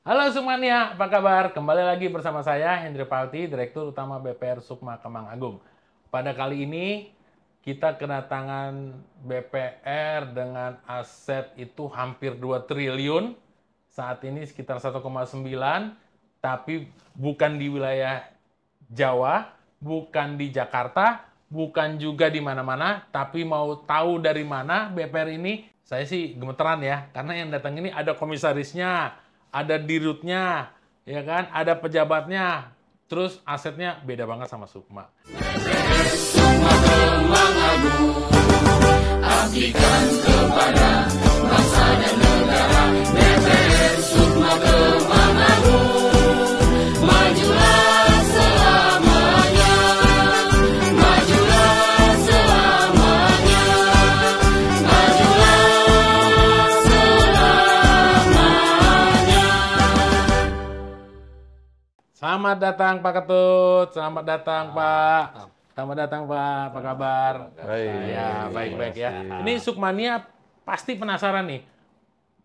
Halo semuanya, apa kabar? Kembali lagi bersama saya, Hendri Palti, Direktur Utama BPR Sukma Kemang Agung. Pada kali ini, kita kedatangan BPR dengan aset itu hampir 2 triliun. Saat ini sekitar 1,9, tapi bukan di wilayah Jawa, bukan di Jakarta, bukan juga di mana-mana, tapi mau tahu dari mana BPR ini, saya sih gemeteran ya, karena yang datang ini ada komisarisnya, ada dirutnya, ya kan, ada pejabatnya, terus asetnya beda banget sama Sukma. Sukma Kemang Agung, abdikan kepada bangsa dan negara. BPR Sukma Kemang Agung, majulah selamanya, majulah selamanya, majulah selamanya. Selamat datang Pak Ketut, selamat datang Pak. Selamat datang Pak, apa kabar? Baik. Ya, baik-baik ya. Ini Sukmania pasti penasaran nih.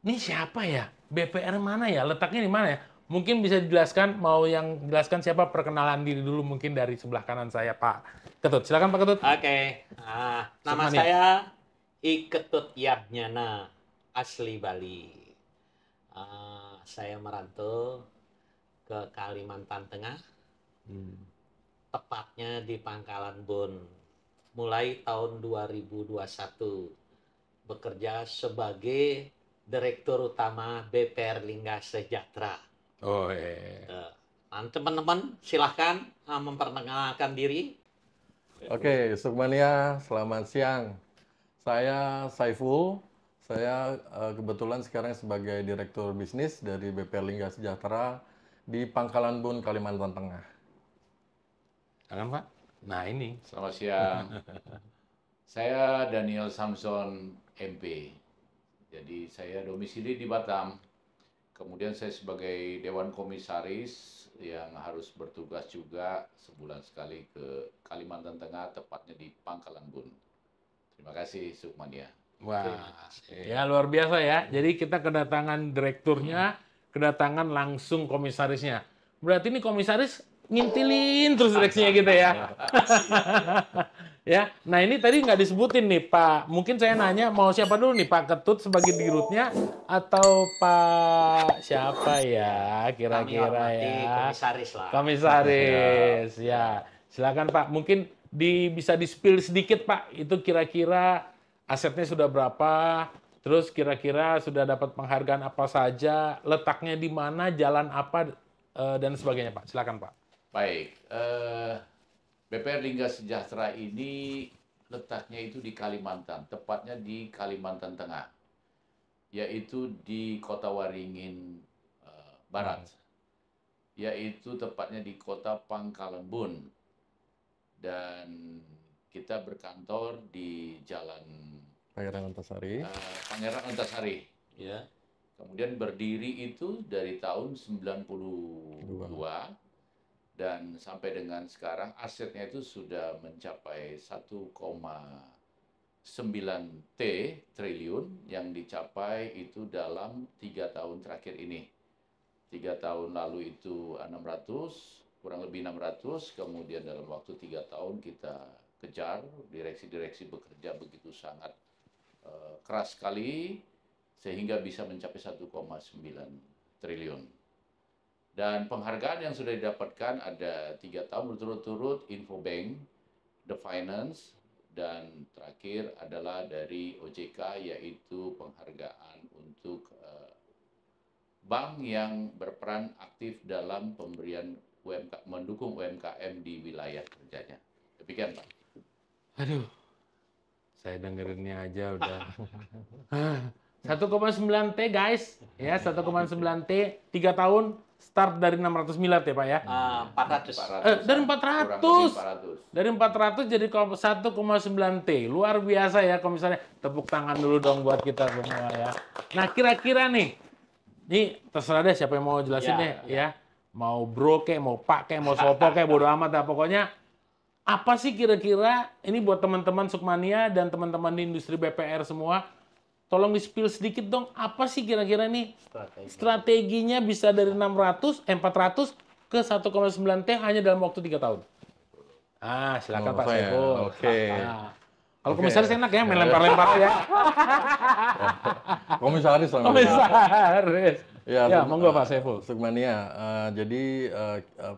Ini siapa ya? BPR mana ya? Letaknya di mana ya? Mungkin bisa dijelaskan, mau yang jelaskan siapa, perkenalan diri dulu mungkin dari sebelah kanan saya Pak Ketut. Silakan Pak Ketut. Oke, nama Sukmania. saya I Ketut Yahnyana, asli Bali. Saya merantau ke Kalimantan Tengah, tepatnya di Pangkalan Bun, mulai tahun 2021, bekerja sebagai Direktur Utama BPR Lingga Sejahtera. Oh, Teman-teman, silahkan memperkenalkan diri. Oke, Sukmania, selamat siang. Saya Saiful. Saya kebetulan sekarang sebagai Direktur Bisnis dari BPR Lingga Sejahtera di Pangkalan Bun, Kalimantan Tengah. silakan Pak. Nah ini. Selamat siang. Saya Daniel Samson MP. Jadi saya domisili di Batam. Kemudian saya sebagai Dewan Komisaris yang harus bertugas juga sebulan sekali ke Kalimantan Tengah, tepatnya di Pangkalan Bun. Terima kasih Sukmania. Wah, ya luar biasa ya. Jadi kita kedatangan direkturnya, kedatangan langsung komisarisnya. Berarti ini komisaris ngintilin terus direksinya gitu ya. Ya, nah ini tadi nggak disebutin nih Pak. Mungkin saya nanya mau siapa dulu nih, Pak Ketut sebagai dirutnya atau Pak siapa ya Kami kira-kira hormati ya? komisaris lah. Komisaris, ya. Silakan Pak. Mungkin bisa di-spill sedikit Pak. Itu kira-kira asetnya sudah berapa? Terus kira-kira sudah dapat penghargaan apa saja? Letaknya di mana? Jalan apa? Dan sebagainya Pak. Silakan Pak. Baik, BPR Lingga Sejahtera ini letaknya itu di Kalimantan, tepatnya di Kalimantan Tengah, yaitu di Kota Waringin Barat, yaitu tepatnya di Kota Pangkalan Bun, dan kita berkantor di Jalan Pangeran Antasari. Pangeran Antasari. Ya. Kemudian berdiri itu dari tahun 92 dan sampai dengan sekarang asetnya itu sudah mencapai 1,9 triliun yang dicapai itu dalam 3 tahun terakhir ini. 3 tahun lalu itu 600, kurang lebih 600, kemudian dalam waktu 3 tahun kita kejar, direksi-direksi bekerja begitu sangat keras sekali, sehingga bisa mencapai 1,9 triliun. Dan penghargaan yang sudah didapatkan ada 3 tahun berturut-turut, Infobank, The Finance, dan terakhir adalah dari OJK, yaitu penghargaan untuk bank yang berperan aktif dalam pemberian mendukung UMKM di wilayah kerjanya. Demikian Pak. Aduh, saya dengerinnya aja udah. 1,9 T guys, ya 1,9 T, 3 tahun, start dari 600 miliar ya Pak ya? 400. Dari Kurang 400. lebih 400. Dari 400 jadi 1,9 T. Luar biasa ya komisarnya. Tepuk tangan dulu dong buat kita semua ya. Nah kira-kira nih, ini terserah deh siapa yang mau jelasin Ya, deh ya. Mau bro kek, mau pak kek, mau sopo kek, bodo amat ya. Pokoknya apa sih kira-kira ini buat teman-teman Sukmania dan teman-teman di industri BPR semua, tolong di-spill sedikit dong, apa sih kira-kira nih strateginya bisa dari 400 ke 1,9 T hanya dalam waktu 3 tahun? Silakan Pak saya. Saiful. Oke. Kalau Oke. komisaris enak ya, main lempar-lempar ya. Komisaris lah. Komisaris. Ya, monggo Pak Saiful. Sukmania, jadi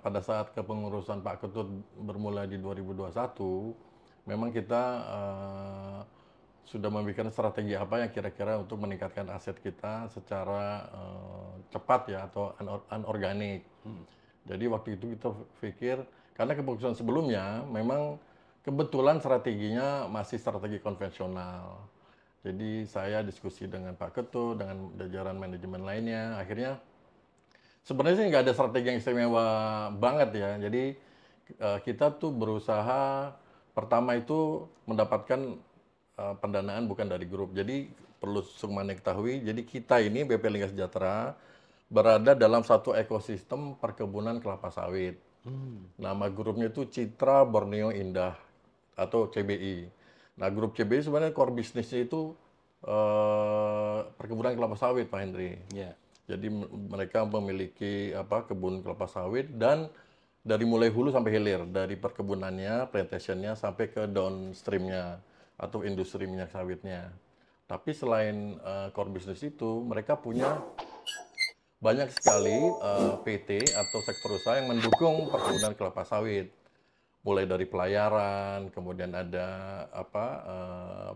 pada saat kepengurusan Pak Ketut bermula di 2021, memang kita sudah memikirkan strategi apa yang kira-kira untuk meningkatkan aset kita secara cepat ya atau anorganik. Jadi waktu itu kita pikir, karena keputusan sebelumnya memang kebetulan strateginya masih strategi konvensional. Jadi saya diskusi dengan Pak Ketut, dengan jajaran manajemen lainnya, akhirnya sebenarnya sih nggak ada strategi yang istimewa banget ya. Jadi kita tuh berusaha pertama itu mendapatkan pendanaan bukan dari grup. Jadi perlu Sukmania ketahui, jadi kita ini BP Lingga Sejahtera berada dalam satu ekosistem perkebunan kelapa sawit. Nama grupnya itu Citra Borneo Indah atau CBI. Nah, grup CBI sebenarnya core bisnisnya itu perkebunan kelapa sawit, Pak Hendri. Ya. Jadi mereka memiliki kebun kelapa sawit dan dari mulai hulu sampai hilir, dari perkebunannya, plantationnya sampai ke downstreamnya atau industri minyak sawitnya. Tapi selain core bisnis itu, mereka punya banyak sekali PT atau sektor usaha yang mendukung perkebunan kelapa sawit. Mulai dari pelayaran, kemudian ada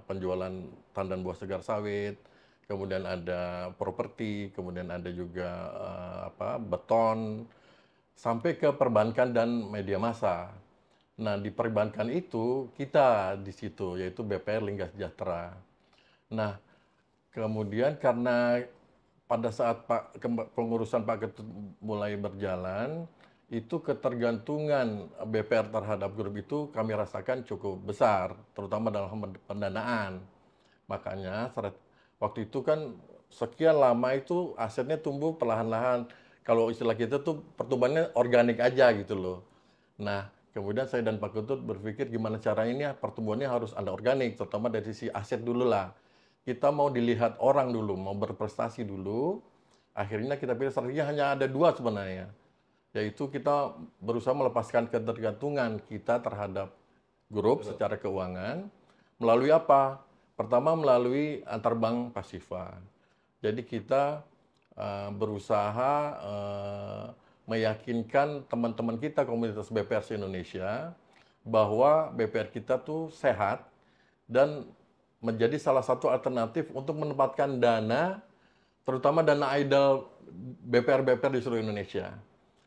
penjualan tandan buah segar sawit, kemudian ada properti, kemudian ada juga beton, sampai ke perbankan dan media massa. Nah, di perbankan itu kita di situ, yaitu BPR Lingga Sejahtera. Nah, kemudian karena pada saat pengurusan Pak Ketut mulai berjalan, itu ketergantungan BPR terhadap grup itu kami rasakan cukup besar, terutama dalam pendanaan. Makanya waktu itu kan sekian lama itu asetnya tumbuh perlahan-lahan. Kalau istilah kita tuh pertumbuhannya organik aja gitu loh. Nah, kemudian saya dan Pak Ketut berpikir gimana caranya ini pertumbuhannya harus ada organik, terutama dari sisi aset dulu lah. Kita mau dilihat orang dulu, mau berprestasi dulu. Akhirnya kita pilih strateginya hanya ada dua sebenarnya. Yaitu kita berusaha melepaskan ketergantungan kita terhadap grup secara keuangan. Melalui apa? Pertama melalui antarbank Pasifa. Jadi kita berusaha meyakinkan teman-teman kita komunitas BPR se-Indonesia bahwa BPR kita tuh sehat dan menjadi salah satu alternatif untuk menempatkan dana, terutama dana idle BPR-BPR di seluruh Indonesia.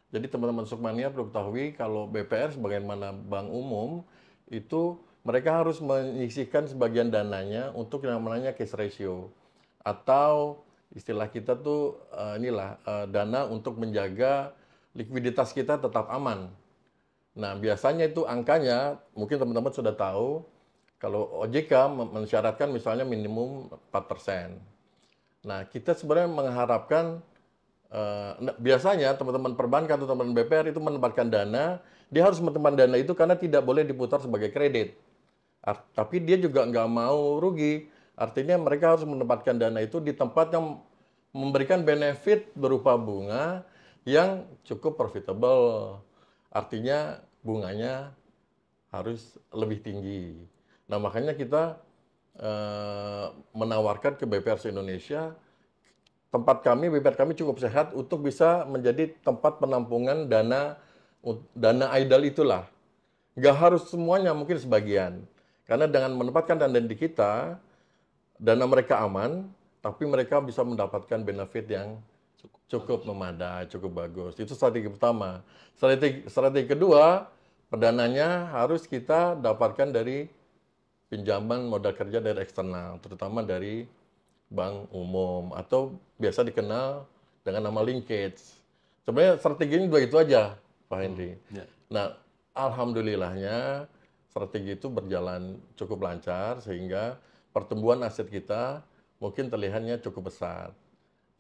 Jadi teman-teman Sukmania perlu ketahui kalau BPR sebagaimana bank umum itu mereka harus menyisihkan sebagian dananya untuk yang namanya cash ratio atau istilah kita tuh dana untuk menjaga likuiditas kita tetap aman. Nah, biasanya itu angkanya mungkin teman-teman sudah tahu kalau OJK mensyaratkan misalnya minimum 4%. Nah, kita sebenarnya mengharapkan biasanya teman-teman perbankan atau teman-teman BPR itu menempatkan dana, dia harus menempatkan dana itu karena tidak boleh diputar sebagai kredit. Tapi dia juga nggak mau rugi. Artinya mereka harus menempatkan dana itu di tempat yang memberikan benefit berupa bunga yang cukup profitable. Artinya bunganya harus lebih tinggi. Nah, makanya kita menawarkan ke BPR se-Indonesia, tempat kami, BPR kami cukup sehat untuk bisa menjadi tempat penampungan dana idle itulah. Nggak harus semuanya, mungkin sebagian. Karena dengan menempatkan dana di kita, dana mereka aman, tapi mereka bisa mendapatkan benefit yang cukup memadai, cukup bagus. Itu strategi pertama. Strategi kedua, pendananya harus kita dapatkan dari pinjaman modal kerja dari eksternal, terutama dari bank umum atau biasa dikenal dengan nama linkage. Sebenarnya strateginya dua itu aja, Pak Henry. Nah, alhamdulillahnya strategi itu berjalan cukup lancar sehingga pertumbuhan aset kita mungkin terlihatnya cukup besar.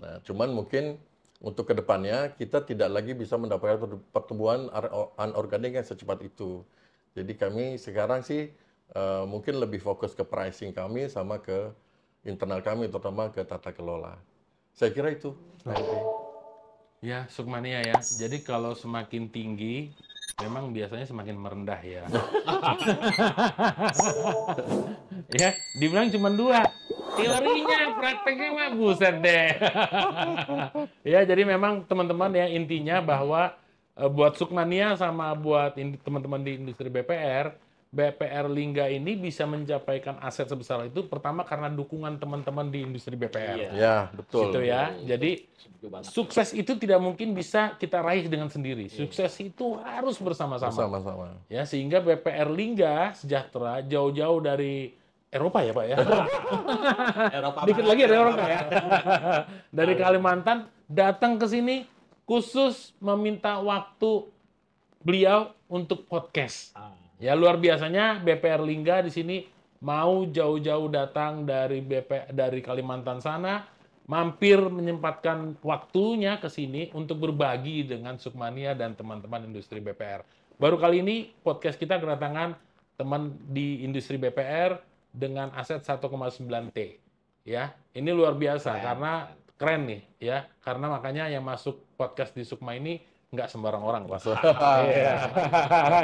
Nah, cuman mungkin untuk kedepannya kita tidak lagi bisa mendapatkan pertumbuhan anorganik yang secepat itu. Jadi kami sekarang sih mungkin lebih fokus ke pricing kami sama ke internal kami, terutama ke tata kelola. Saya kira itu. Ya, Sukmania ya. Jadi kalau semakin tinggi, memang biasanya semakin merendah ya. Ya, dibilang cuma 2. Teorinya, prakteknya mah buset deh. Ya, jadi memang teman-teman ya intinya bahwa buat Sukmania sama buat teman-teman di industri BPR Lingga ini bisa mencapaikan aset sebesar itu pertama karena dukungan teman-teman di industri BPR. Iya. Ya, betul. Gitu ya. Jadi Setuju banget. sukses itu tidak mungkin bisa kita raih dengan sendiri. Sukses itu harus bersama-sama. Bersama-sama. Ya, sehingga BPR Lingga Sejahtera jauh-jauh dari Eropa ya, Pak ya. Eropa Dikit Barat, lagi ada Eropa Barat. ya. Dari Kalimantan datang ke sini khusus meminta waktu beliau untuk podcast. Ah, Ya, luar biasanya BPR Lingga di sini mau jauh-jauh datang dari dari Kalimantan sana, mampir menyempatkan waktunya ke sini untuk berbagi dengan Sukmania dan teman-teman industri BPR. Baru kali ini podcast kita kedatangan teman di industri BPR dengan aset 1,9 T. Ya, ini luar biasa karena keren nih ya. Karena makanya yang masuk podcast di Sukma ini nggak sembarang orang, Pak. Iya.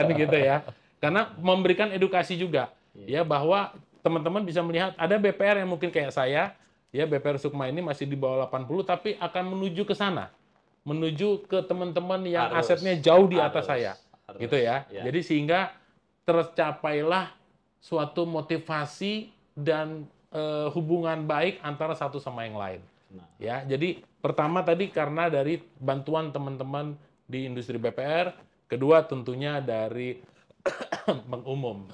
Ini gitu ya. Karena memberikan edukasi juga ya bahwa teman-teman bisa melihat ada BPR yang mungkin kayak saya ya, BPR Sukma ini masih di bawah 80 tapi akan menuju ke sana. Menuju ke teman-teman yang Harus. asetnya jauh di atas Harus. saya. Harus. Gitu ya. Ya. Jadi sehingga tercapailah suatu motivasi dan hubungan baik antara satu sama yang lain. Nah. Ya, jadi pertama tadi karena dari bantuan teman-teman di industri BPR, kedua tentunya dari Bank Umum.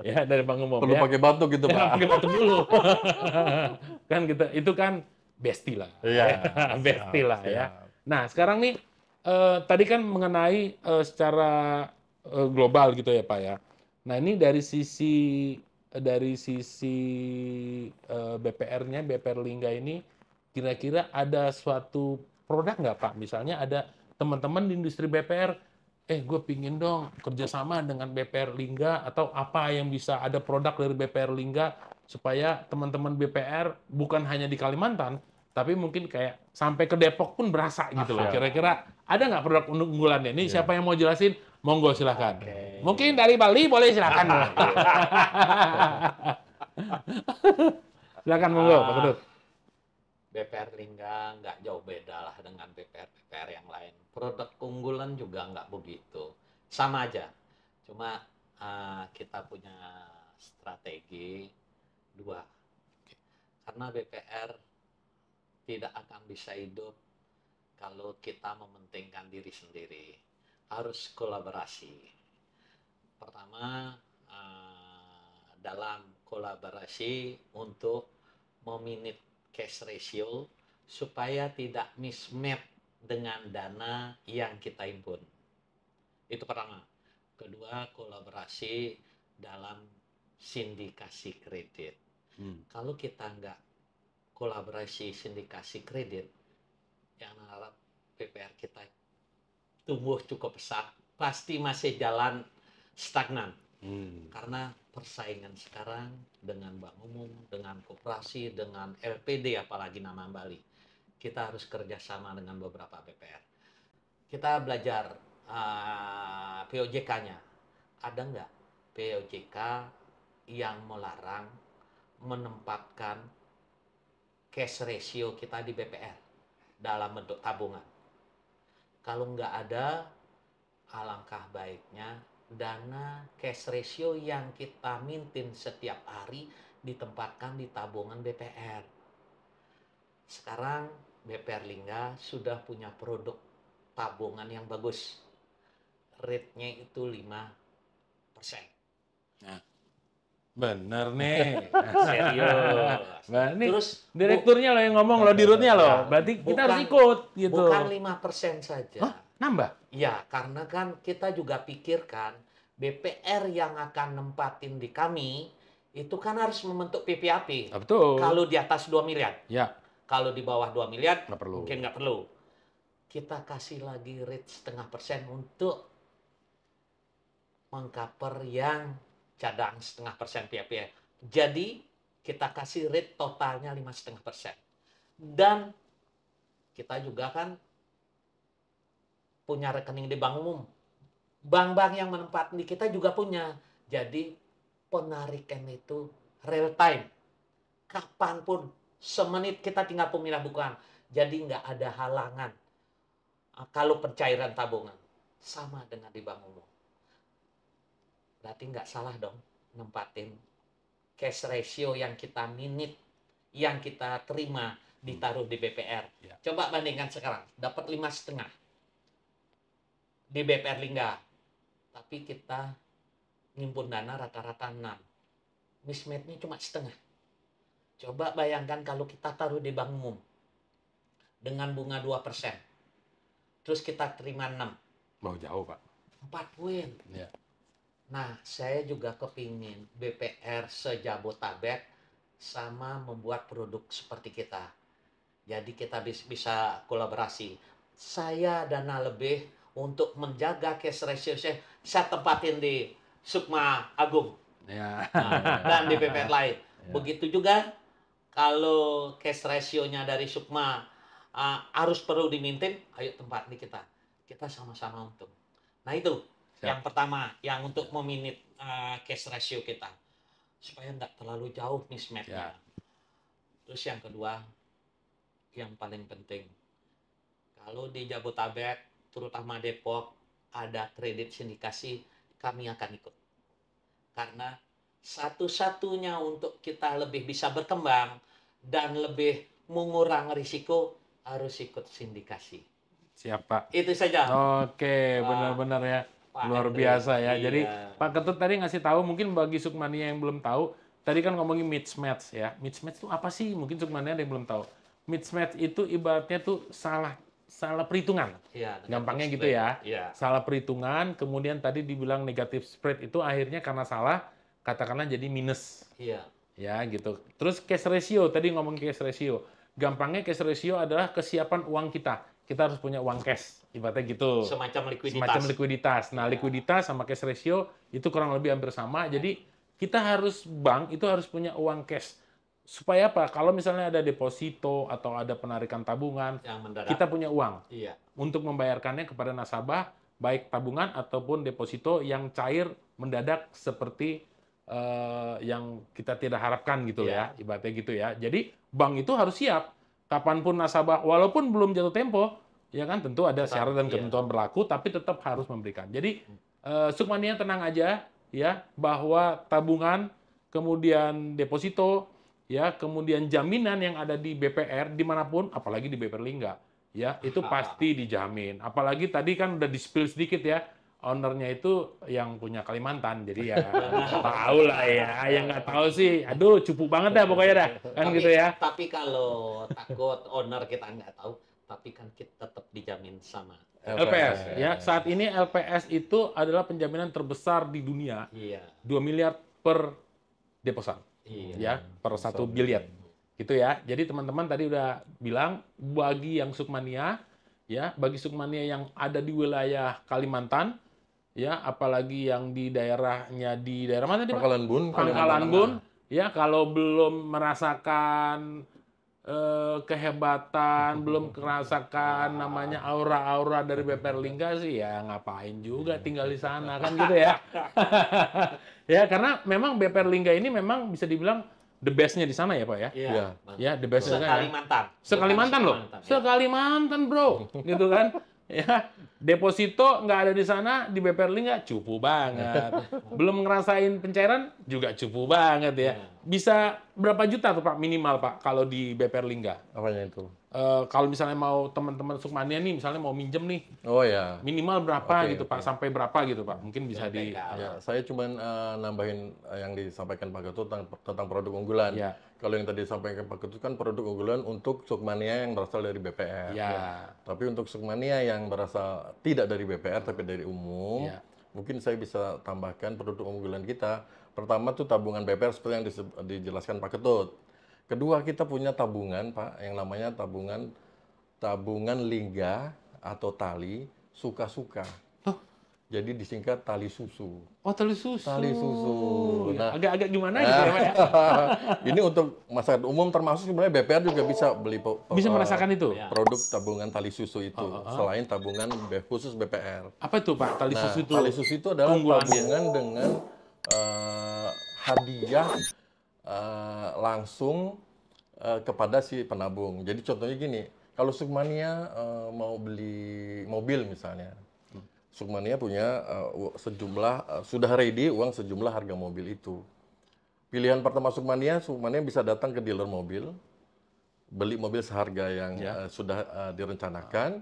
Ya, dari Bank Umum Perlu ya. pakai batuk gitu, Ya, Pak. pakai batuk dulu. Kan kita itu kan besti lah. Iya. Besti lah Siap, ya. siap. Nah, sekarang nih tadi kan mengenai secara global gitu ya, Pak ya. Nah, ini dari sisi BPR-nya, BPR Lingga ini kira-kira ada suatu produk nggak, Pak? Misalnya ada teman-teman di industri BPR, gue pingin dong kerjasama dengan BPR Lingga, atau apa yang bisa ada produk dari BPR Lingga supaya teman-teman BPR bukan hanya di Kalimantan, tapi mungkin kayak sampai ke Depok pun berasa gitu loh. Siap. Kira-kira ada nggak produk unggulannya? Ini siapa yang mau jelasin? Monggo silahkan. Oke. Mungkin dari Bali boleh silahkan. Silakan monggo, Pak Ketut. BPR Lingga nggak jauh beda lah dengan BPR yang lain. Produk unggulan juga nggak begitu. Sama aja. Cuma kita punya strategi 2. Karena BPR tidak akan bisa hidup kalau kita mementingkan diri sendiri. Harus kolaborasi. Pertama, dalam kolaborasi untuk meminit cash ratio supaya tidak mismatch dengan dana yang kita himpun. Itu pertama. Kedua, kolaborasi dalam sindikasi kredit. Kalau kita nggak kolaborasi sindikasi kredit, yang harap BPR kita tumbuh cukup pesat, pasti masih jalan stagnan. Karena persaingan sekarang dengan Bank Umum, dengan koperasi, dengan LPD, apalagi nama Bali. Kita harus kerjasama dengan beberapa BPR. Kita belajar POJK-nya. Ada nggak POJK yang melarang menempatkan cash ratio kita di BPR dalam bentuk tabungan? Kalau nggak ada, alangkah baiknya dana cash ratio yang kita maintain setiap hari ditempatkan di tabungan BPR. Sekarang BPR Lingga sudah punya produk tabungan yang bagus. Rate-nya itu 5%. Bener nih. Serius. Nah, ini Terus direkturnya loh yang ngomong, loh dirutnya loh. Berarti kita harus ikut gitu. Bukan 5% saja. Hah? Nambah? Ya, karena kan kita juga pikirkan BPR yang akan nempatin di kami itu kan harus membentuk PPAP. Betul. Kalau di atas 2 miliar. Ya, Kalau di bawah 2 miliar nggak perlu. mungkin nggak perlu. Kita kasih lagi rate 0,5% untuk mengcover yang cadang 0,5% PPA. Jadi kita kasih rate totalnya 5,5%. Dan kita juga kan punya rekening di bank umum. Bank-bank yang menempati kita juga punya. Jadi penarikan itu real time. Kapanpun, semenit kita tinggal pemindah bukan. Jadi nggak ada halangan. Kalau pencairan tabungan. Sama dengan di bank umum. Berarti nggak salah dong nempatin cash ratio yang kita minit, yang kita terima, ditaruh di BPR. Ya. Coba bandingkan sekarang. Dapat 5,5 di BPR Lingga. Tapi kita ngimpun dana rata-rata 6. Mismatch-nya cuma setengah. Coba bayangkan kalau kita taruh di bank umum dengan bunga 2%. Terus kita terima 6. Wah, jauh, Pak. 4 poin. Ya. Nah, saya juga kepingin BPR se-Jabotabek sama membuat produk seperti kita. Jadi kita bisa kolaborasi. Saya dana lebih untuk menjaga cash ratio saya tempatin di Sukma Agung. Ya. Nah, dan di BPR lain. Ya. Begitu juga kalau cash ratio-nya dari Sukma harus perlu dimaintain, ayo tempat di kita. Kita sama-sama untung. Nah itu Siap. yang pertama, yang untuk meminit cash ratio kita. Supaya nggak terlalu jauh mismatch-nya. Ya. Terus yang kedua, yang paling penting. Kalau di Jabotabek, terutama Depok, ada kredit sindikasi, kami akan ikut. Karena satu-satunya untuk kita lebih bisa berkembang dan lebih mengurangi risiko harus ikut sindikasi. Siap, Pak. Itu saja. Oke, Wah, benar-benar ya. Pak Luar Henry. biasa ya. Iya. Jadi Pak Ketut tadi ngasih tahu, mungkin bagi Sukmania yang belum tahu, tadi kan ngomongin mismatch ya. Mismatch itu apa sih? Mungkin Sukmania ada yang belum tahu. Mismatch itu ibaratnya tuh salah perhitungan. Iya, Gampangnya negatif gitu ya. spread. Iya. Salah perhitungan, kemudian tadi dibilang negatif spread itu akhirnya karena salah, katakanlah jadi minus. Iya. Ya gitu. Terus cash ratio, tadi ngomong cash ratio. Gampangnya cash ratio adalah kesiapan uang kita. Kita harus punya uang cash, ibaratnya gitu. Semacam likuiditas. Semacam likuiditas. Nah, Ya. likuiditas sama cash ratio itu kurang lebih hampir sama. Jadi kita harus, bank itu harus punya uang cash. Supaya apa? Kalau misalnya ada deposito atau ada penarikan tabungan, Yang mendadak. kita punya uang Iya. untuk membayarkannya kepada nasabah, baik tabungan ataupun deposito yang cair mendadak seperti yang kita tidak harapkan gitu Iya. ya, ibaratnya gitu ya. Jadi bank itu harus siap kapanpun nasabah, walaupun belum jatuh tempo, ya kan tentu ada Tetap, syarat dan iya. ketentuan berlaku, tapi tetap harus memberikan. Jadi Sukmania tenang aja ya, bahwa tabungan, kemudian deposito, ya, kemudian jaminan yang ada di BPR dimanapun, apalagi di BPR Lingga, ya itu pasti dijamin. Apalagi tadi kan udah di-spill sedikit ya, ownernya itu yang punya Kalimantan, jadi ya tahu lah ya. Yang nggak tahu sih, aduh cupu banget dah pokoknya dah, kan gitu ya. Tapi kalau takut owner kita nggak tahu, tapi kan kita tetap dijamin sama. LPS ya, saat ini LPS itu adalah penjaminan terbesar di dunia, Iya. 2 miliar per deposan, Iya. ya per 1 biliar. Gitu ya. Jadi teman-teman tadi udah bilang, bagi yang Sukmania, ya, bagi Sukmania yang ada di wilayah Kalimantan, ya, apalagi yang di daerahnya di daerah mana tadi, Pak? Pangkalan Bun, Pangkalan Bun, ya, kalau belum merasakan kehebatan, belum merasakan namanya aura-aura dari BPR Lingga sih, ya ngapain juga tinggal di sana, kan gitu ya. Ya, karena memang BPR Lingga ini memang bisa dibilang the best-nya di sana ya, Pak ya. Iya. Iya. Ya, the best-nya di sana. Sekalimantan. Sekalimantan loh. Sekalimantan, ya. Sekalimantan, Bro. Gitu kan. Ya, deposito nggak ada di sana, di BPR Lingga cupu banget. Belum ngerasain pencairan juga cupu banget ya. Bisa berapa juta tuh Pak minimal Pak kalau di BPR Lingga? Apanya itu? Kalau misalnya mau teman-teman Sukmania nih, misalnya mau minjem nih, Oh ya. minimal berapa Oke, gitu Pak? oke. Sampai berapa gitu Pak? Mungkin bisa di... Ya, saya cuman nambahin yang disampaikan Pak Ketut tentang produk unggulan. Ya. Kalau yang tadi disampaikan Pak Ketut kan produk unggulan untuk Sukmania yang berasal dari BPR. Ya. Tapi untuk Sukmania yang berasal tidak dari BPR tapi dari umum, Ya. mungkin saya bisa tambahkan produk unggulan kita. Pertama tuh tabungan BPR seperti yang dijelaskan Pak Ketut. Kedua, kita punya tabungan Pak yang namanya tabungan lingga atau tali suka-suka. jadi disingkat tali susu. Oh, tali susu. Tali susu. Ya, Nah, agak-agak gimana gitu ya, Pak ya? ini untuk masyarakat umum, termasuk sebenarnya BPR juga bisa beli Bisa merasakan itu? Ya. produk tabungan tali susu itu, selain tabungan khusus BPR. Apa itu, Pak? Tali Nah, susu itu? tali susu itu adalah keunggulannya. tabungan dengan hadiah langsung kepada si penabung. Jadi contohnya gini, kalau Sukmania mau beli mobil misalnya, Sukmania punya sejumlah sudah ready uang sejumlah harga mobil itu. Pilihan pertama Sukmania bisa datang ke dealer mobil, beli mobil seharga yang sudah direncanakan,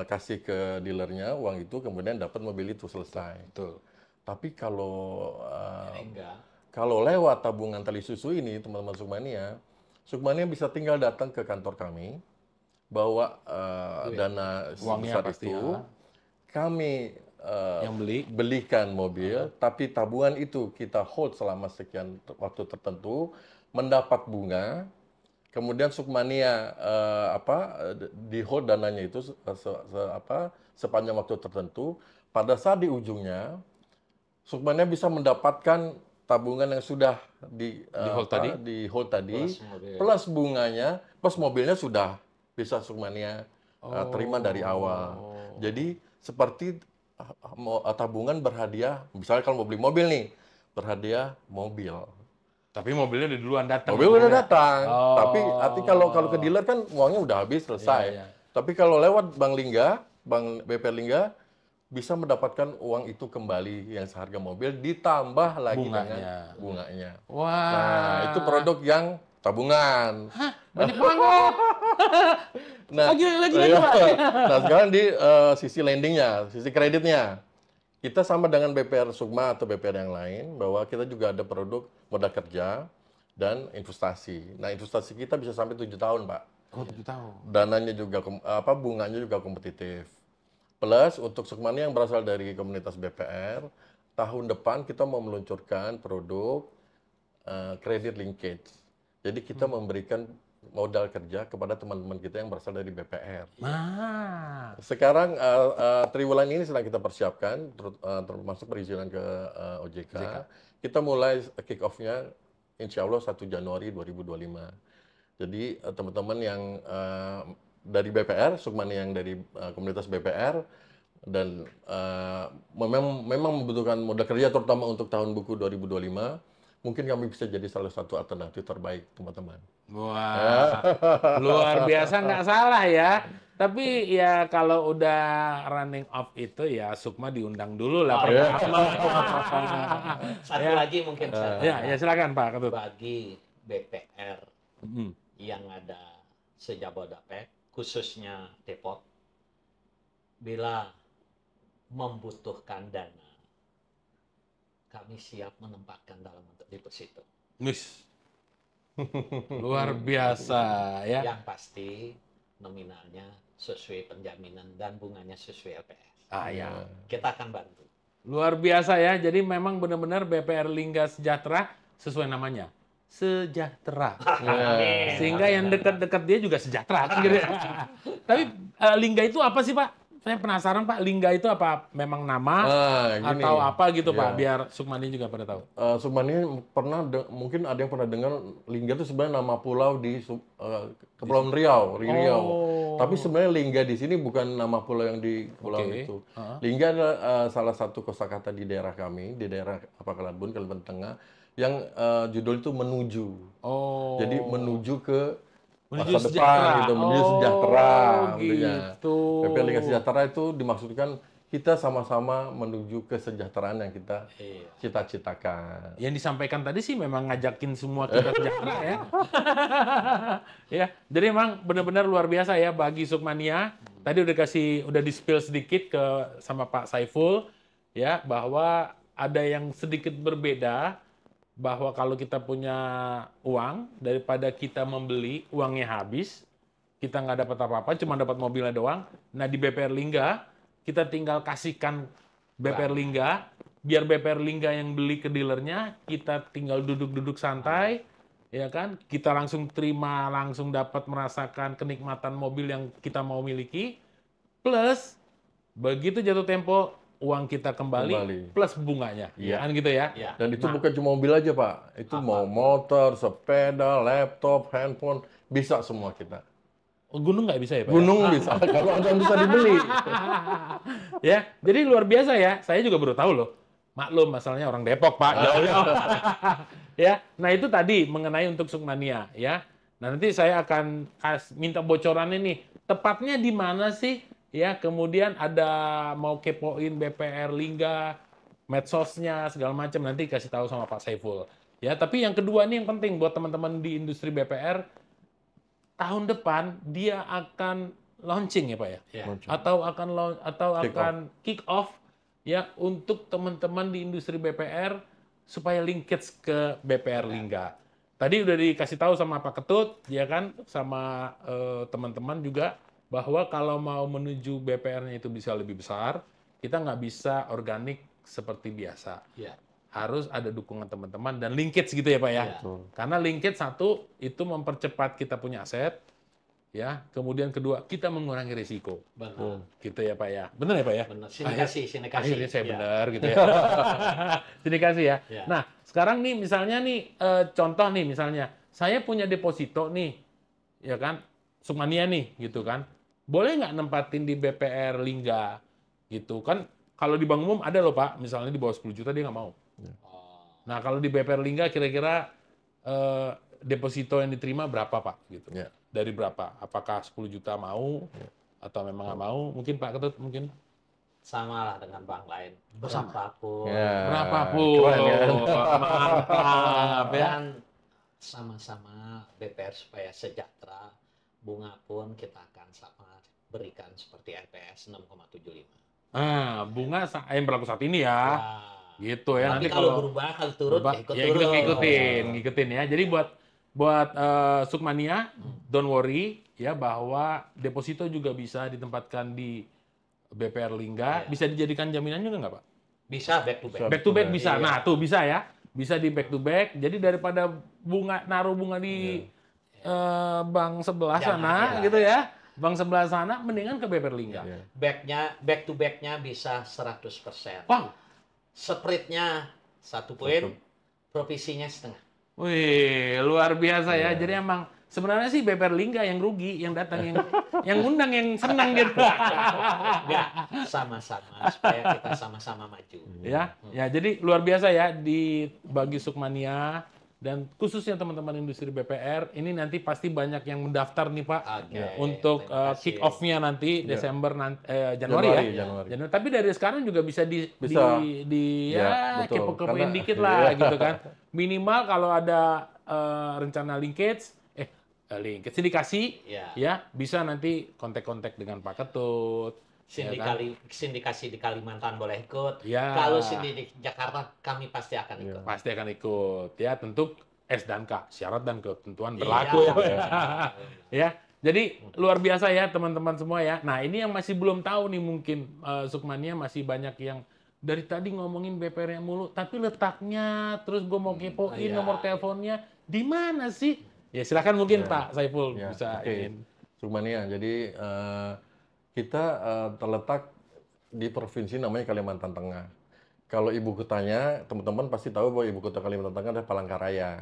kasih ke dealernya uang itu, kemudian dapat mobil itu selesai. Betul. Tapi Enggak. kalau lewat tabungan tali susu ini, teman-teman Sukmania bisa tinggal datang ke kantor kami, bawa dana Uangnya sebesar pasti itu, ya. kami Yang beli. belikan mobil, tapi tabungan itu kita hold selama sekian waktu tertentu, mendapat bunga, kemudian Sukmania di hold dananya itu sepanjang waktu tertentu, pada saat di ujungnya Sukmania bisa mendapatkan tabungan yang sudah di hold tadi, Plus mobil. plus bunganya, plus mobilnya sudah bisa Sukmania terima dari awal. Jadi seperti tabungan berhadiah, misalnya kalau mau beli mobil nih, berhadiah mobil. Tapi mobilnya udah duluan datang. Mobil udah datang, Oh. tapi arti kalau ke dealer kan uangnya udah habis selesai. Iya, iya. Tapi kalau lewat Bank BPR Lingga bisa mendapatkan uang itu kembali yang seharga mobil ditambah lagi Bunganya. dengan bunganya. Wah. Nah, itu produk yang tabungan. Banyak banget. Nah, Lagi, iya. Pak. Nah, sekarang di sisi lendingnya, sisi kreditnya. Kita sama dengan BPR Sukma atau BPR yang lain, bahwa kita juga ada produk modal kerja dan investasi. Nah, investasi kita bisa sampai 7 tahun, Pak. Oh, 7 tahun. Dananya juga, bunganya juga kompetitif. Plus, untuk Sukmania yang berasal dari komunitas BPR, tahun depan kita mau meluncurkan produk credit linkage. Jadi kita memberikan modal kerja kepada teman-teman kita yang berasal dari BPR. Nah. Sekarang triwulan ini sedang kita persiapkan, termasuk perizinan ke OJK. Kita mulai kick off-nya insya Allah 1 Januari 2025. Jadi teman-teman yang dari BPR, Sukmania yang dari komunitas BPR, dan memang membutuhkan modal kerja terutama untuk tahun buku 2025, mungkin kami bisa jadi salah satu alternatif terbaik teman-teman. Wah, luar biasa, nggak salah ya. Tapi ya kalau udah running off itu ya Sukma diundang dulu lah pertama. Satu lagi mungkin Ya silakan Pak Ketut. bagi BPR Hmm. yang ada se-Jabodetabek, khususnya Depok, bila membutuhkan dana, kami siap menempatkan dalam bentuk deposito. Wis. Luar biasa ya. Yang pasti nominalnya sesuai penjaminan dan bunganya sesuai LPS. Ya. Kita akan bantu. Luar biasa ya. Jadi memang benar-benar BPR Lingga Sejahtera sesuai namanya. Sejahtera. Sehingga yang dekat-dekat dia juga sejahtera kan gitu. Tapi Lingga itu apa sih Pak? Saya penasaran Pak, Lingga itu apa memang nama Gini. atau apa gitu Pak? Ya. Biar Sukmani juga pada tahu. Sukmania mungkin ada yang pernah dengar Lingga itu sebenarnya nama pulau di Kepulauan Riau. Tapi sebenarnya Lingga di sini bukan nama pulau yang di pulau itu. Lingga adalah salah satu kosakata di daerah kami, di daerah Kalambun, Kalimantan Tengah, yang judul itu menuju. Jadi menuju ke masa depan sejahtera. gitu, menuju sejahtera. Gitu. BPR Lingga Sejahtera itu dimaksudkan kita sama-sama menuju kesejahteraan yang kita cita-citakan. Yang disampaikan tadi sih memang ngajakin semua kita sejahtera ya. Ya, jadi memang benar-benar luar biasa ya bagi Sukmania. Tadi udah di-spill sedikit sama Pak Saiful ya bahwa ada yang sedikit berbeda, bahwa kalau kita punya uang, daripada kita membeli, uangnya habis, kita nggak dapat apa-apa, cuma dapat mobilnya doang. Nah di BPR Lingga, kita tinggal kasihkan BPR Lingga, biar BPR Lingga yang beli ke dealernya, kita tinggal duduk-duduk santai, ya kan? Kita langsung terima, langsung dapat merasakan kenikmatan mobil yang kita mau miliki. Plus, begitu jatuh tempo, uang kita kembali Kembali. plus bunganya, Iya. kan gitu ya? Ya. Dan itu Nah. bukan cuma mobil aja, Pak. Itu mau motor, sepeda, laptop, handphone, bisa semua kita. Oh, gunung nggak bisa ya Pak? Gunung bisa, kalau ada yang bisa dibeli. Ya, jadi luar biasa ya. Saya juga baru tahu loh. Maklum, masalahnya orang Depok, Pak. Jauh-jauh. Ya, nah itu tadi mengenai untuk Sukmania, ya. Nah, nanti saya akan minta bocorannya nih. Tepatnya di mana sih? Ya, kemudian ada mau kepoin BPR Lingga, medsosnya segala macam, nanti kasih tahu sama Pak Saiful. Ya, tapi yang kedua nih yang penting buat teman-teman di industri BPR, tahun depan dia akan launching ya Pak ya? Ya. Atau Kick akan kick off ya untuk teman-teman di industri BPR supaya linkage ke BPR Lingga. Tadi udah dikasih tahu sama Pak Ketut ya kan, sama teman-teman juga bahwa kalau mau menuju BPR-nya itu bisa lebih besar, kita nggak bisa organik seperti biasa. Ya. Harus ada dukungan teman-teman dan linkage gitu ya Pak ya. Ya. Karena linkage satu itu mempercepat kita punya aset, ya. Kemudian kedua kita mengurangi risiko, Benar. gitu ya Pak ya. Benar ya Pak ya? Benar. Sindikasi. Akhirnya saya Ya. benar gitu ya. Sindikasi ya. Ya. Nah sekarang nih misalnya nih contoh nih misalnya saya punya deposito nih, ya kan, Sukmania nih gitu kan. Boleh nggak nempatin di BPR Lingga gitu kan? Kalau di bank umum ada loh Pak, misalnya di bawah 10 juta dia nggak mau. Oh. Nah, kalau di BPR Lingga kira-kira deposito yang diterima berapa, Pak? Gitu. Ya. Dari berapa? Apakah 10 juta mau atau memang nggak mau? Mungkin Pak Ketut mungkin Sama lah dengan bank lain. Berapapun. Ya, berapapun. keren ya. Mantap ya. Dan sama-sama BPR supaya sejahtera, bunga pun kita akan sama berikan seperti LPS 6,75. Bunga yang berlaku saat ini ya. Gitu ya. Tapi Nanti kalau berubah, kalau turun, berubah, ya ikut ya turun. ngikutin ya. Jadi buat Sukmania, don't worry ya bahwa deposito juga bisa ditempatkan di BPR Lingga, Ya. bisa dijadikan jaminan juga nggak Pak? Bisa back to back. Bisa. Back to back bisa. Iya. Nah, tuh bisa ya. Bisa di back to back. Jadi daripada naruh bunga di bank sebelah Jangan, sana ya. gitu ya. Bank sebelah sana mendingan ke BPR Lingga. Ya. Back to back-nya bisa 100%. Wow. Spread-nya 1 poin, provisinya setengah. Wih, luar biasa ya. Jadi emang sebenarnya sih BPR Lingga yang rugi, yang datang yang undang yang senang gitu. Enggak, sama-sama supaya kita sama-sama maju. Ya, jadi luar biasa ya bagi Sukmania dan khususnya teman-teman industri BPR ini nanti pasti banyak yang mendaftar nih Pak Oke, untuk terima kasih. kick off-nya nanti Ya. Desember Januari Januari, ya. Januari. Tapi dari sekarang juga bisa Bisa. ya betul. kepo-kepoin Karena- dikit lah gitu kan. Minimal kalau ada rencana linkage sindikasi Ya. ya bisa nanti kontak-kontak dengan Pak Ketut. ya kan? Sindikasi di Kalimantan boleh ikut. Ya. Kalau sindik di Jakarta kami pasti akan ikut. Pasti akan ikut ya, tentu S dan K syarat dan ketentuan Iya. berlaku ya Pak ya. Ya, jadi luar biasa ya teman-teman semua ya. Nah ini yang masih belum tahu nih mungkin Sukmania masih banyak yang dari tadi ngomongin BPR mulu, tapi letaknya terus gue mau kepoin Iya. nomor teleponnya di mana sih? Ya silakan mungkin Pak Saiful Ya, bisa oke. ingin. Sukmania. Jadi kita terletak di provinsi namanya Kalimantan Tengah. Kalau ibu kotanya, teman-teman pasti tahu bahwa ibu kota Kalimantan Tengah adalah Palangkaraya.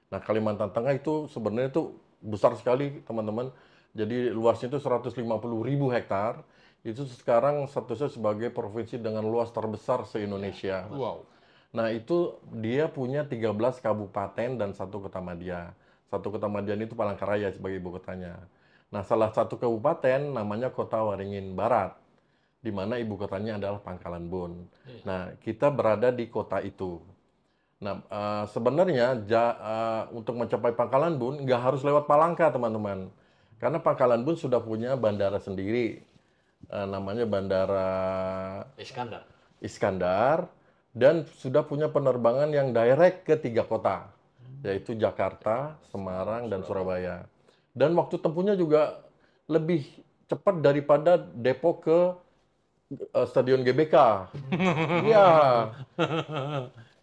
Nah, Kalimantan Tengah itu sebenarnya itu besar sekali, teman-teman. Jadi luasnya itu 150.000 hektar. Itu sekarang statusnya sebagai provinsi dengan luas terbesar se-Indonesia. Wow. Nah, itu dia punya 13 kabupaten dan 1 kota madya. 1 kota madya itu Palangkaraya sebagai ibu kotanya. Nah, salah satu kabupaten namanya Kota Waringin Barat, di mana ibu kotanya adalah Pangkalan Bun. Nah, kita berada di kota itu. Nah, sebenarnya untuk mencapai Pangkalan Bun nggak harus lewat Palangka, teman-teman. Karena Pangkalan Bun sudah punya bandara sendiri, namanya Bandara Iskandar, dan sudah punya penerbangan yang direct ke 3 kota, yaitu Jakarta, Semarang, dan Surabaya. Dan waktu tempuhnya juga lebih cepat daripada Depok ke Stadion GBK. Iya.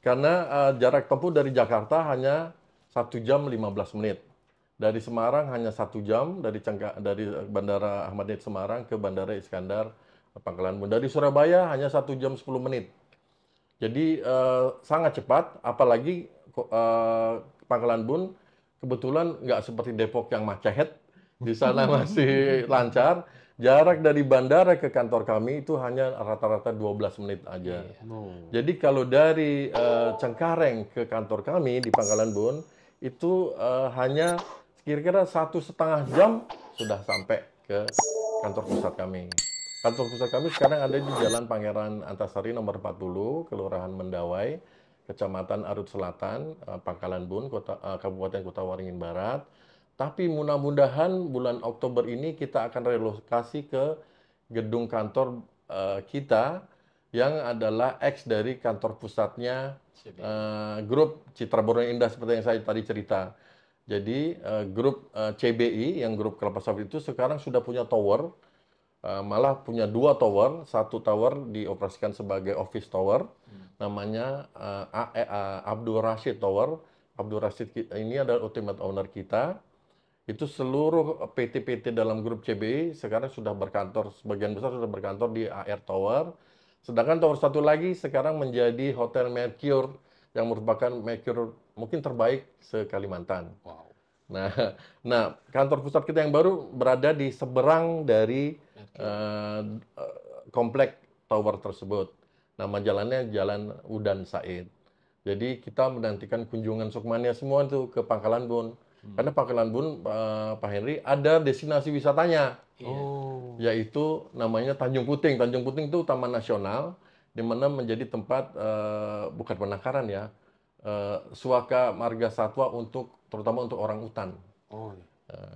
Karena jarak tempuh dari Jakarta hanya 1 jam 15 menit. Dari Semarang hanya 1 jam dari Bandara Ahmad Yani Semarang ke Bandara Iskandar Pangkalan Bun. Dari Surabaya hanya 1 jam 10 menit. Jadi sangat cepat, apalagi Pangkalan Bun kebetulan nggak seperti Depok yang macet. Di sana masih lancar. Jarak dari bandara ke kantor kami itu hanya rata-rata 12 menit aja. Jadi kalau dari Cengkareng ke kantor kami di Pangkalan Bun itu hanya kira-kira 1,5 jam sudah sampai ke kantor pusat kami. Kantor pusat kami sekarang ada di Jalan Pangeran Antasari nomor 40, Kelurahan Mendawai, Kecamatan Arut Selatan, Pangkalan Bun, Kabupaten Kota Waringin Barat. Tapi mudah-mudahan bulan Oktober ini kita akan relokasi ke gedung kantor kita yang adalah ex dari kantor pusatnya grup Citra Borneo Indah seperti yang saya tadi cerita. Jadi grup CBI yang grup kelapa sawit itu sekarang sudah punya tower, malah punya 2 tower. Satu tower dioperasikan sebagai office tower, namanya Abdul Rashid Tower. Abdul Rashid ini adalah ultimate owner kita. Itu seluruh PT-PT dalam grup CBI sekarang sudah berkantor, sebagian besar sudah berkantor di AR Tower. Sedangkan tower satu lagi sekarang menjadi Hotel Mercure yang merupakan Mercure mungkin terbaik se-Kalimantan. Wow. Nah, kantor pusat kita yang baru berada di seberang dari komplek tower tersebut. Nama jalannya Jalan Udan Said. Jadi kita menantikan kunjungan Sukmania semua tuh ke Pangkalan Bun. Karena Pangkalan Bun, Pak Henry, ada destinasi wisatanya. Yaitu namanya Tanjung Puting. Tanjung Puting itu taman nasional, di mana menjadi tempat, bukan penangkaran ya, suaka marga satwa terutama untuk orang utan.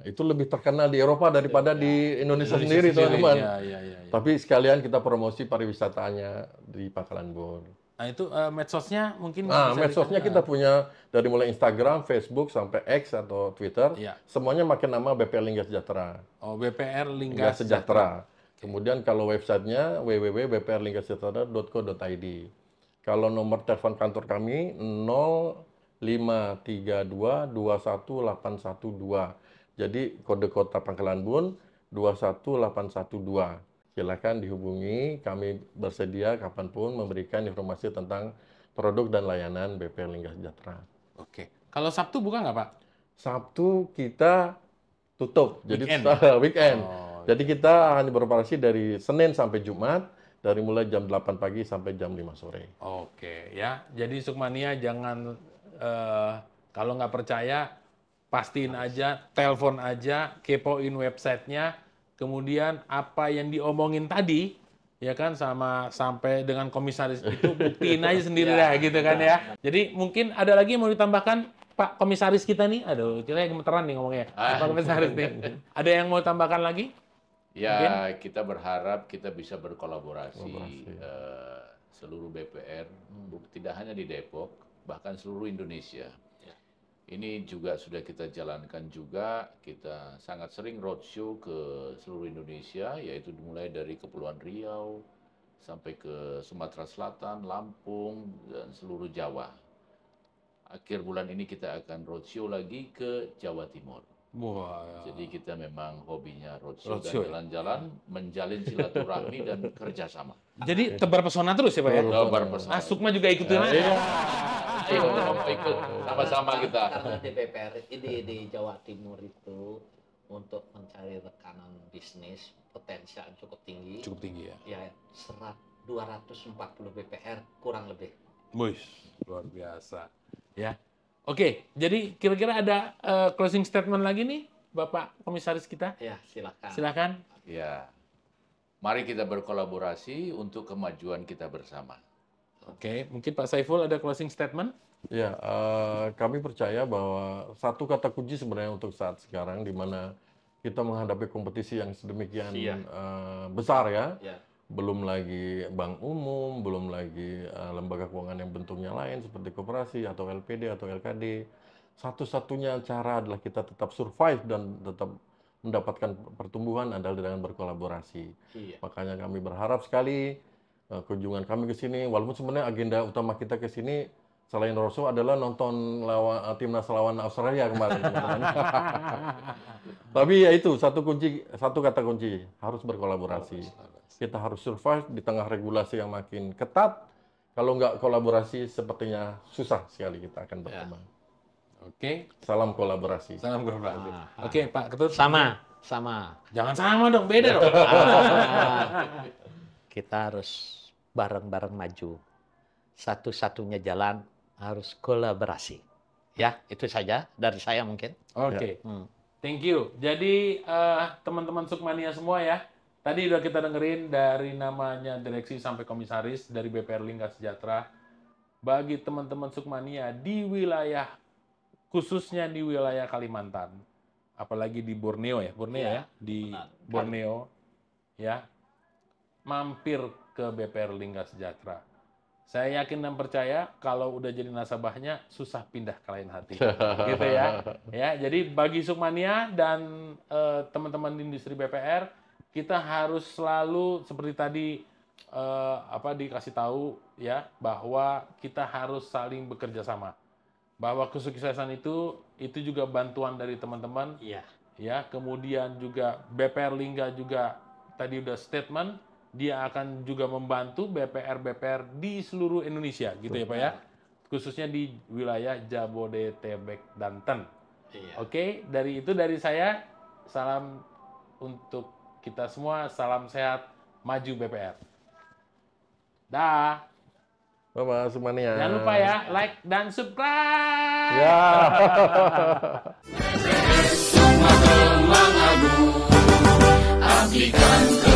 Itu lebih terkenal di Eropa daripada di Indonesia sendiri, teman-teman. Ya. Tapi sekalian kita promosi pariwisatanya di Pangkalan Bun. Nah itu medsosnya mungkin Nah, bisa medsosnya kita punya dari mulai Instagram, Facebook, sampai X atau Twitter. Iya. Semuanya pakai nama BPR Lingga Sejahtera. Oh, BPR Lingga Lingga Sejahtera. Kemudian kalau websitenya www.bprlinggasejahtera.co.id. Kalau nomor telepon kantor kami 0532218112. Jadi kode kota Pangkalan Bun 21812. Silakan dihubungi, kami bersedia kapanpun memberikan informasi tentang produk dan layanan BPR Lingga Sejahtera. Oke. Kalau Sabtu buka nggak, Pak? Sabtu kita tutup, Weekend. jadi weekend. Oh, Jadi kita hanya beroperasi dari Senin sampai Jumat, dari mulai jam 8 pagi sampai jam 5 sore. Oke, ya. Jadi Sukmania jangan kalau nggak percaya pastiin aja, telepon aja, kepoin websitenya, kemudian apa yang diomongin tadi, ya kan, sampai dengan komisaris itu buktiin aja sendiri lah, gitu kan ya. Jadi mungkin ada lagi yang mau ditambahkan Pak Komisaris kita nih, aduh, kita gemeteran nih ngomongnya. Pak Komisaris nih, ada yang mau tambahkan lagi? Ya, kita berharap kita bisa berkolaborasi seluruh BPR, tidak hanya di Depok, bahkan seluruh Indonesia. Ini juga sudah kita jalankan juga, kita sangat sering roadshow ke seluruh Indonesia, yaitu dimulai dari Kepulauan Riau, sampai ke Sumatera Selatan, Lampung, dan seluruh Jawa. Akhir bulan ini kita akan roadshow lagi ke Jawa Timur. Wah. Jadi kita memang hobinya roadshow dan Roadshow, ya? jalan-jalan, menjalin silaturahmi dan kerjasama. Jadi tebar pesona terus ya Pak ya? Tebar pesona. Sukma juga ikutin aja. Iya. Ikut sama-sama kita. Karena di BPR di Jawa Timur itu untuk mencari rekanan bisnis potensial cukup tinggi. Cukup tinggi ya. Ya, 240 BPR kurang lebih. Wih, luar biasa. Ya. Oke, jadi kira-kira ada closing statement lagi nih, Bapak Komisaris kita? Ya, silakan. Silakan. Ya, mari kita berkolaborasi untuk kemajuan kita bersama. Oke, mungkin Pak Saiful ada closing statement? Ya, kami percaya bahwa satu kata kunci sebenarnya untuk saat sekarang, di mana kita menghadapi kompetisi yang sedemikian besar ya. Ya. Belum lagi bank umum, belum lagi lembaga keuangan yang bentuknya lain seperti koperasi atau LPD atau LKD. Satu-satunya cara adalah kita tetap survive dan tetap mendapatkan pertumbuhan adalah dengan berkolaborasi. Iya. Makanya kami berharap sekali kunjungan kami ke sini, walaupun sebenarnya agenda utama kita ke sini selain roadshow adalah nonton timnas lawan Australia kemarin. Tapi ya itu satu kata kunci, harus berkolaborasi. kita harus survive di tengah regulasi yang makin ketat. Kalau nggak kolaborasi, sepertinya susah sekali kita akan berkembang. Oke, Salam kolaborasi. salam kolaborasi. Oke, Pak Ketut. Sama. Jangan sama dong, beda dong. Kita harus bareng-bareng maju. Satu-satunya jalan harus kolaborasi. Ya, itu saja dari saya mungkin. Oke, thank you. Jadi teman-teman Sukmania semua ya, tadi udah kita dengerin dari namanya direksi sampai komisaris dari BPR Lingga Sejahtera. Bagi teman-teman Sukmania di wilayah, khususnya di wilayah Kalimantan, apalagi di Borneo ya, di Borneo ya, mampir ke BPR Lingga Sejahtera. Saya yakin dan percaya kalau udah jadi nasabahnya susah pindah ke lain hati, gitu ya. Ya, jadi bagi Sukmania dan teman-teman di industri BPR, kita harus selalu seperti tadi dikasih tahu ya, bahwa kita harus saling bekerja sama. Bahwa kesuksesan itu juga bantuan dari teman-teman. Iya. Ya, kemudian juga BPR Lingga juga tadi udah statement, dia akan juga membantu BPR di seluruh Indonesia, gitu ya Pak ya, khususnya di wilayah Jabodetabek, Banten. Iya. Oke, dari saya, salam untuk kita semua, salam sehat, maju BPR. Dah. Bapak Sukmania. Jangan lupa ya, like dan subscribe. Ya. Sukma Kemang Agung, abdikan